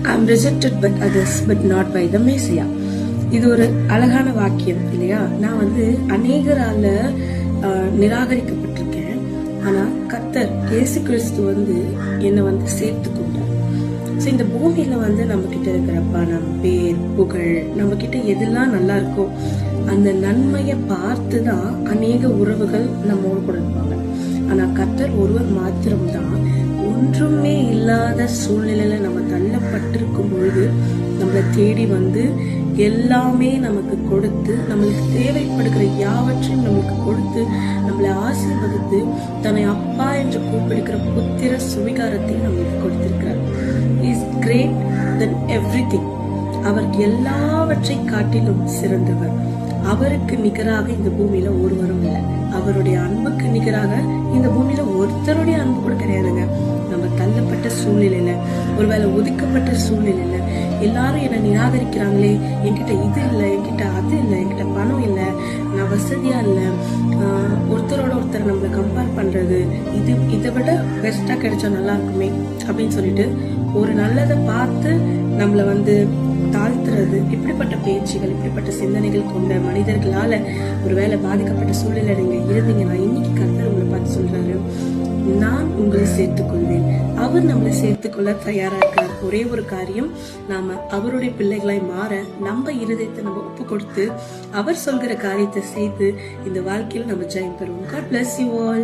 I am rejected by others but not by the messiah. இது ஒரு அழகான வாக்கியம் இல்லையா? நான் அநேகரால நிராகரிக்கப்பட்டிருக்கேன். ஆனா கர்த்தர் இயேசு கிறிஸ்து என்னை சேர்த்து கொண்டார். இந்த பூமியில நம்ம கிட்ட இருக்கிற பணம், பேர், புகழ், நம்ம கிட்ட எதெல்லாம் நல்லா இருக்கோ அந்த நன்மையை பார்த்துதான் அநேக உறவுகள் நம்மோடு கூட இருப்பாங்க. ஆனா கர்த்தர் ஒருவர் மாத்திரம்தான் ஒன்றுமே இல்லாத சூழ்நிலையில நம்ம தள்ளப்பட்டிருக்கும் பொழுது நம்மளை தேடி எல்லாமே நமக்கு கொடுத்து, நம்மளுக்கு தேவைப்படுகிற யாவற்றையும் நமக்கு கொடுத்து, நம்மளை ஆசீர்வதித்து தன்னை அப்பா என்று கூப்பிடுகிற புத்திர சுவிகாரத்தை நம்மளுக்கு கொடுத்திருக்கிறார். Is great than everything. அவர் எல்லாவற்றை காட்டிலும் சிறந்தவர். அவருக்கு நிகராக இந்த பூமியில ஒருவரும் இல்லை. அவருடைய அன்புக்கு நிகராக இந்த பூமியில ஒருத்தருடைய அன்பு கூட கிடையாதுங்க. நம்ம தள்ளப்பட்ட சூழ்நிலையில, ஒருவேளை ஒதுக்கப்பட்ட சூழ்நிலையில, எல்லாரும் என்னை நிராகரிக்கிறாங்களே, என்கிட்ட இது இல்லை, என்கிட்ட அது இல்லை, என்கிட்ட பணம் இல்லை, நான் வசதியா இல்லை, ஒருத்தரோட ஒருத்தர் நம்மளை கம்பேர் பண்றது, இதை விட பெஸ்டா கிடைச்சா நல்லா இருக்குமே அப்படின்னு சொல்லிட்டு ஒரு நல்லதை பார்த்து நம்மளை தாழ்த்துறது, இப்படிப்பட்ட பேச்சுகள், இப்படிப்பட்ட சிந்தனைகள் கொண்ட மனிதர்களால ஒருவேளை பாதிக்கப்பட்ட சூழ்நிலை நீங்க இருந்தீங்கன்னா, இன்னைக்கு கர்த்தர் உங்களை பார்த்து சொல்றாரு, நான் உங்களை சேர்த்துக் கொள்வேன். அவர் நம்மளை சேர்த்துக்கொள்ள தயாரா இருக்கார். ஒரே ஒரு காரியம், நாம அவருடைய பிள்ளைகளாய் மாற நம்ம இருதயத்தை நம்ம ஒப்பு கொடுத்து அவர் சொல்கிற காரியத்தை செய்து இந்த வாழ்க்கையில் நம்ம ஜெயம் பெறுவோம். God bless you all.